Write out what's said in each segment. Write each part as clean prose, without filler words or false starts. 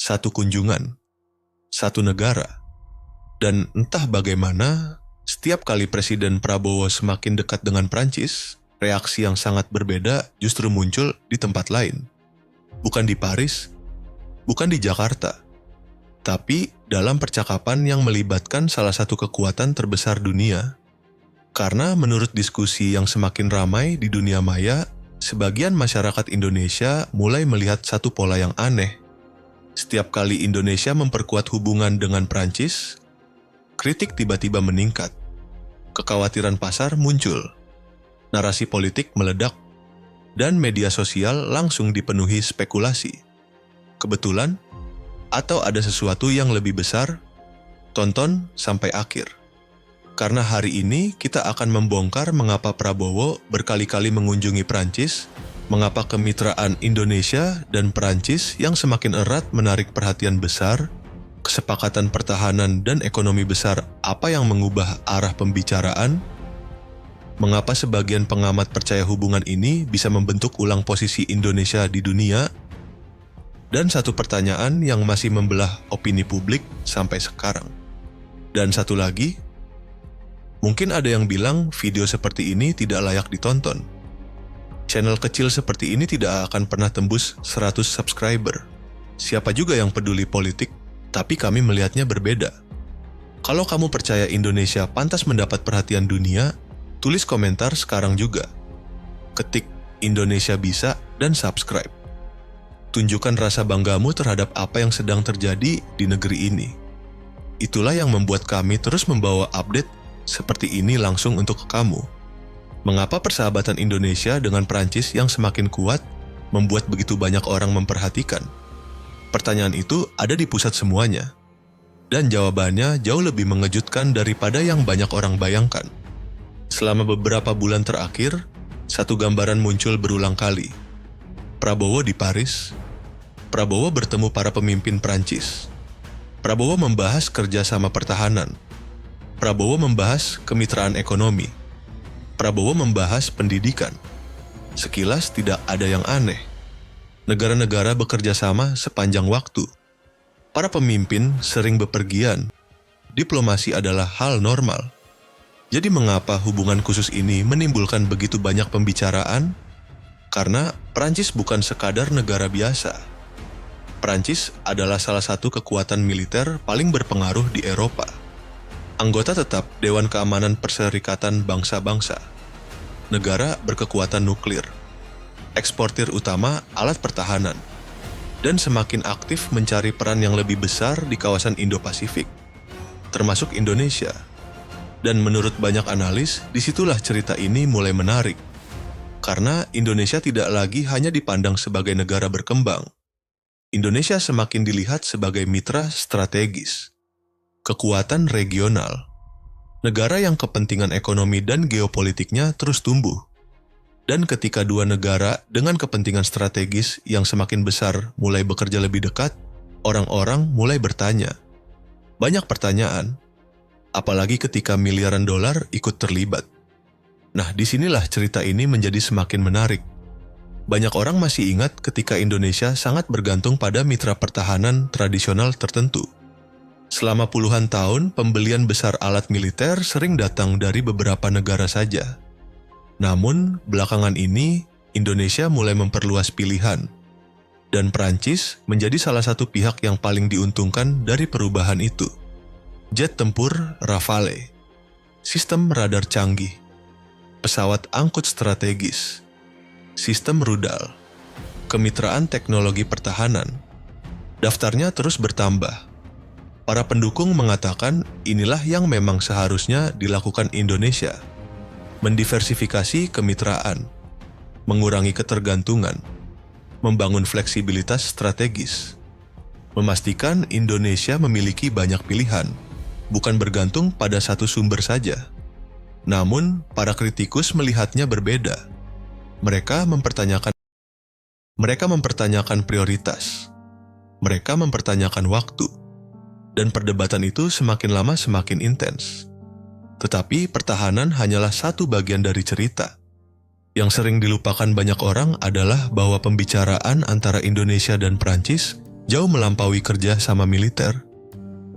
satu kunjungan, satu negara. Dan entah bagaimana, setiap kali Presiden Prabowo semakin dekat dengan Prancis, reaksi yang sangat berbeda justru muncul di tempat lain. Bukan di Paris, bukan di Jakarta, tapi dalam percakapan yang melibatkan salah satu kekuatan terbesar dunia. Karena menurut diskusi yang semakin ramai di dunia maya, sebagian masyarakat Indonesia mulai melihat satu pola yang aneh. Setiap kali Indonesia memperkuat hubungan dengan Prancis, kritik tiba-tiba meningkat. Kekhawatiran pasar muncul. Narasi politik meledak. Dan media sosial langsung dipenuhi spekulasi. Kebetulan? Atau ada sesuatu yang lebih besar? Tonton sampai akhir. Karena hari ini kita akan membongkar mengapa Prabowo berkali-kali mengunjungi Prancis, mengapa kemitraan Indonesia dan Prancis yang semakin erat menarik perhatian besar, kesepakatan pertahanan dan ekonomi besar apa yang mengubah arah pembicaraan, mengapa sebagian pengamat percaya hubungan ini bisa membentuk ulang posisi Indonesia di dunia, dan satu pertanyaan yang masih membelah opini publik sampai sekarang. Dan satu lagi, mungkin ada yang bilang video seperti ini tidak layak ditonton. Channel kecil seperti ini tidak akan pernah tembus 100 subscriber. Siapa juga yang peduli politik? Tapi kami melihatnya berbeda. Kalau kamu percaya Indonesia pantas mendapat perhatian dunia, tulis komentar sekarang juga. Ketik Indonesia bisa dan subscribe. Tunjukkan rasa banggamu terhadap apa yang sedang terjadi di negeri ini. Itulah yang membuat kami terus membawa update seperti ini langsung untuk kamu. Mengapa persahabatan Indonesia dengan Prancis yang semakin kuat membuat begitu banyak orang memperhatikan? Pertanyaan itu ada di pusat semuanya. Dan jawabannya jauh lebih mengejutkan daripada yang banyak orang bayangkan. Selama beberapa bulan terakhir, satu gambaran muncul berulang kali. Prabowo di Paris. Prabowo bertemu para pemimpin Prancis. Prabowo membahas kerjasama pertahanan. Prabowo membahas kemitraan ekonomi. Prabowo membahas pendidikan. Sekilas tidak ada yang aneh. Negara-negara bekerja sama sepanjang waktu. Para pemimpin sering bepergian. Diplomasi adalah hal normal. Jadi mengapa hubungan khusus ini menimbulkan begitu banyak pembicaraan? Karena Prancis bukan sekadar negara biasa. Prancis adalah salah satu kekuatan militer paling berpengaruh di Eropa. Anggota tetap Dewan Keamanan Perserikatan Bangsa-Bangsa. Negara berkekuatan nuklir. Eksportir utama alat pertahanan, dan semakin aktif mencari peran yang lebih besar di kawasan Indo-Pasifik, termasuk Indonesia. Dan menurut banyak analis, disitulah cerita ini mulai menarik. Karena Indonesia tidak lagi hanya dipandang sebagai negara berkembang. Indonesia semakin dilihat sebagai mitra strategis, kekuatan regional, negara yang kepentingan ekonomi dan geopolitiknya terus tumbuh. Dan ketika dua negara dengan kepentingan strategis yang semakin besar mulai bekerja lebih dekat, orang-orang mulai bertanya. Banyak pertanyaan, apalagi ketika miliaran dolar ikut terlibat. Nah, disinilah cerita ini menjadi semakin menarik. Banyak orang masih ingat ketika Indonesia sangat bergantung pada mitra pertahanan tradisional tertentu. Selama puluhan tahun, pembelian besar alat militer sering datang dari beberapa negara saja. Namun, belakangan ini, Indonesia mulai memperluas pilihan. Dan Prancis menjadi salah satu pihak yang paling diuntungkan dari perubahan itu. Jet tempur Rafale, sistem radar canggih, pesawat angkut strategis, sistem rudal, kemitraan teknologi pertahanan. Daftarnya terus bertambah. Para pendukung mengatakan inilah yang memang seharusnya dilakukan Indonesia. Mendiversifikasi kemitraan, mengurangi ketergantungan, membangun fleksibilitas strategis, memastikan Indonesia memiliki banyak pilihan, bukan bergantung pada satu sumber saja. Namun, para kritikus melihatnya berbeda. Mereka mempertanyakan prioritas. Mereka mempertanyakan waktu. Dan perdebatan itu semakin lama semakin intens. Tetapi pertahanan hanyalah satu bagian dari cerita. Yang sering dilupakan banyak orang adalah bahwa pembicaraan antara Indonesia dan Prancis jauh melampaui kerja sama militer.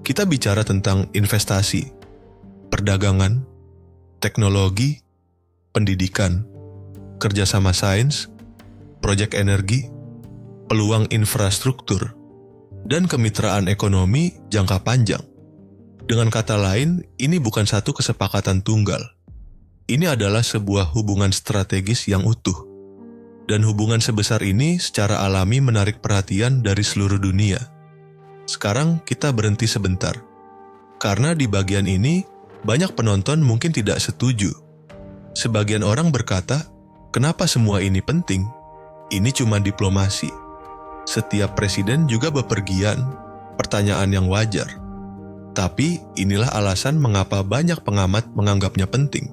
Kita bicara tentang investasi, perdagangan, teknologi, pendidikan, kerjasama sains, proyek energi, peluang infrastruktur, dan kemitraan ekonomi jangka panjang. Dengan kata lain, ini bukan satu kesepakatan tunggal. Ini adalah sebuah hubungan strategis yang utuh. Dan hubungan sebesar ini secara alami menarik perhatian dari seluruh dunia. Sekarang kita berhenti sebentar. Karena di bagian ini, banyak penonton mungkin tidak setuju. Sebagian orang berkata, kenapa semua ini penting? Ini cuma diplomasi. Setiap presiden juga bepergian, pertanyaan yang wajar. Tapi inilah alasan mengapa banyak pengamat menganggapnya penting.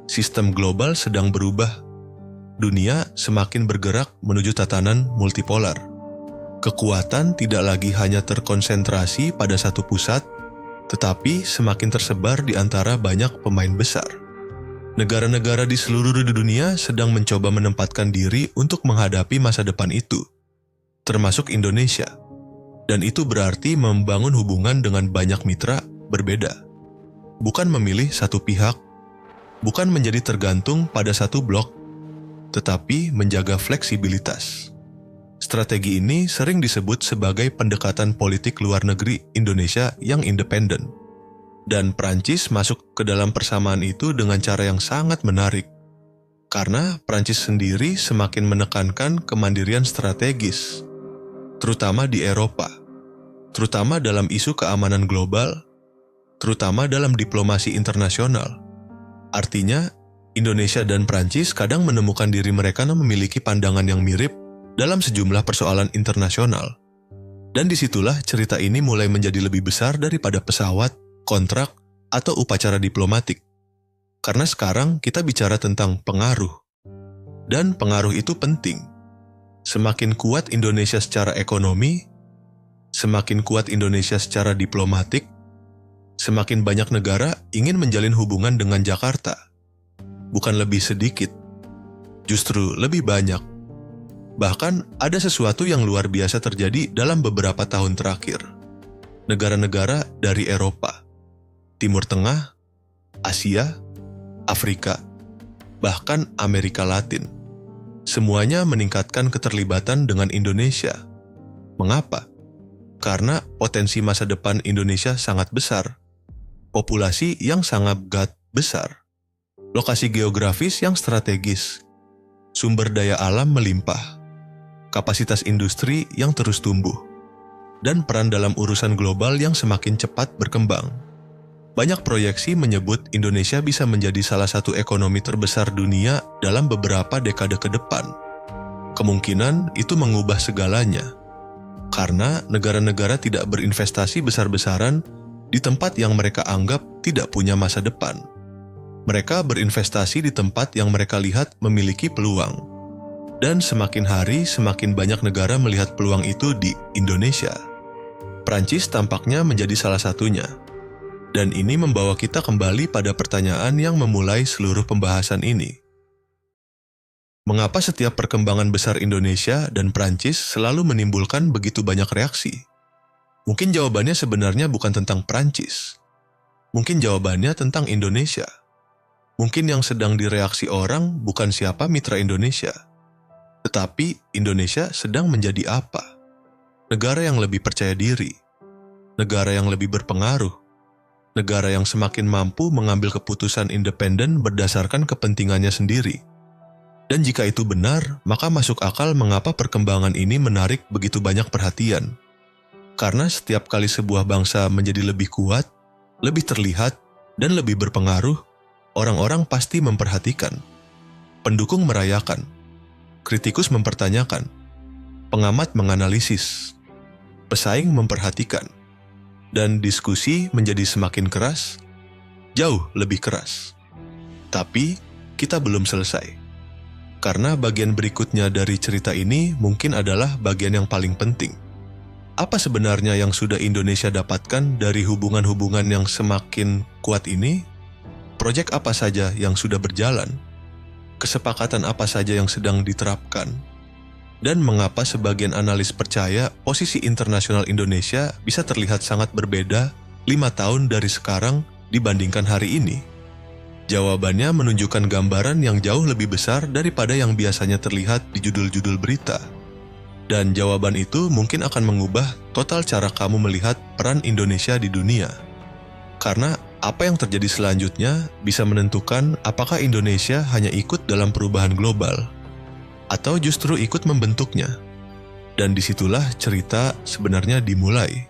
Sistem global sedang berubah. Dunia semakin bergerak menuju tatanan multipolar. Kekuatan tidak lagi hanya terkonsentrasi pada satu pusat, tetapi semakin tersebar di antara banyak pemain besar. Negara-negara di seluruh dunia sedang mencoba menempatkan diri untuk menghadapi masa depan itu, termasuk Indonesia. Dan itu berarti membangun hubungan dengan banyak mitra berbeda. Bukan memilih satu pihak, bukan menjadi tergantung pada satu blok, tetapi menjaga fleksibilitas. Strategi ini sering disebut sebagai pendekatan politik luar negeri Indonesia yang independen. Dan Prancis masuk ke dalam persamaan itu dengan cara yang sangat menarik. Karena Prancis sendiri semakin menekankan kemandirian strategis, terutama di Eropa, terutama dalam isu keamanan global, terutama dalam diplomasi internasional. Artinya, Indonesia dan Prancis kadang menemukan diri mereka memiliki pandangan yang mirip dalam sejumlah persoalan internasional. Dan disitulah cerita ini mulai menjadi lebih besar daripada pesawat, kontrak, atau upacara diplomatik. Karena sekarang kita bicara tentang pengaruh. Dan pengaruh itu penting. Semakin kuat Indonesia secara ekonomi, semakin kuat Indonesia secara diplomatik, semakin banyak negara ingin menjalin hubungan dengan Jakarta. Bukan lebih sedikit, justru lebih banyak. Bahkan ada sesuatu yang luar biasa terjadi dalam beberapa tahun terakhir. Negara-negara dari Eropa, Timur Tengah, Asia, Afrika, bahkan Amerika Latin. Semuanya meningkatkan keterlibatan dengan Indonesia. Mengapa? Karena potensi masa depan Indonesia sangat besar. Populasi yang sangat besar. Lokasi geografis yang strategis. Sumber daya alam melimpah. Kapasitas industri yang terus tumbuh. Dan peran dalam urusan global yang semakin cepat berkembang. Banyak proyeksi menyebut Indonesia bisa menjadi salah satu ekonomi terbesar dunia dalam beberapa dekade ke depan. Kemungkinan itu mengubah segalanya, karena negara-negara tidak berinvestasi besar-besaran di tempat yang mereka anggap tidak punya masa depan. Mereka berinvestasi di tempat yang mereka lihat memiliki peluang. Dan semakin hari semakin banyak negara melihat peluang itu di Indonesia. Prancis tampaknya menjadi salah satunya. Dan ini membawa kita kembali pada pertanyaan yang memulai seluruh pembahasan ini. Mengapa setiap perkembangan besar Indonesia dan Prancis selalu menimbulkan begitu banyak reaksi? Mungkin jawabannya sebenarnya bukan tentang Prancis. Mungkin jawabannya tentang Indonesia. Mungkin yang sedang direaksi orang bukan siapa mitra Indonesia, tetapi Indonesia sedang menjadi apa? Negara yang lebih percaya diri, negara yang lebih berpengaruh, negara yang semakin mampu mengambil keputusan independen berdasarkan kepentingannya sendiri. Dan jika itu benar, maka masuk akal mengapa perkembangan ini menarik begitu banyak perhatian. Karena setiap kali sebuah bangsa menjadi lebih kuat, lebih terlihat, dan lebih berpengaruh, orang-orang pasti memperhatikan. Pendukung merayakan, kritikus mempertanyakan, pengamat menganalisis, pesaing memperhatikan. Dan diskusi menjadi semakin keras, jauh lebih keras. Tapi kita belum selesai. Karena bagian berikutnya dari cerita ini mungkin adalah bagian yang paling penting. Apa sebenarnya yang sudah Indonesia dapatkan dari hubungan-hubungan yang semakin kuat ini? Proyek apa saja yang sudah berjalan? Kesepakatan apa saja yang sedang diterapkan? Dan mengapa sebagian analis percaya posisi internasional Indonesia bisa terlihat sangat berbeda 5 tahun dari sekarang dibandingkan hari ini? Jawabannya menunjukkan gambaran yang jauh lebih besar daripada yang biasanya terlihat di judul-judul berita. Dan jawaban itu mungkin akan mengubah total cara kamu melihat peran Indonesia di dunia. Karena apa yang terjadi selanjutnya bisa menentukan apakah Indonesia hanya ikut dalam perubahan global atau justru ikut membentuknya. Dan disitulah cerita sebenarnya dimulai.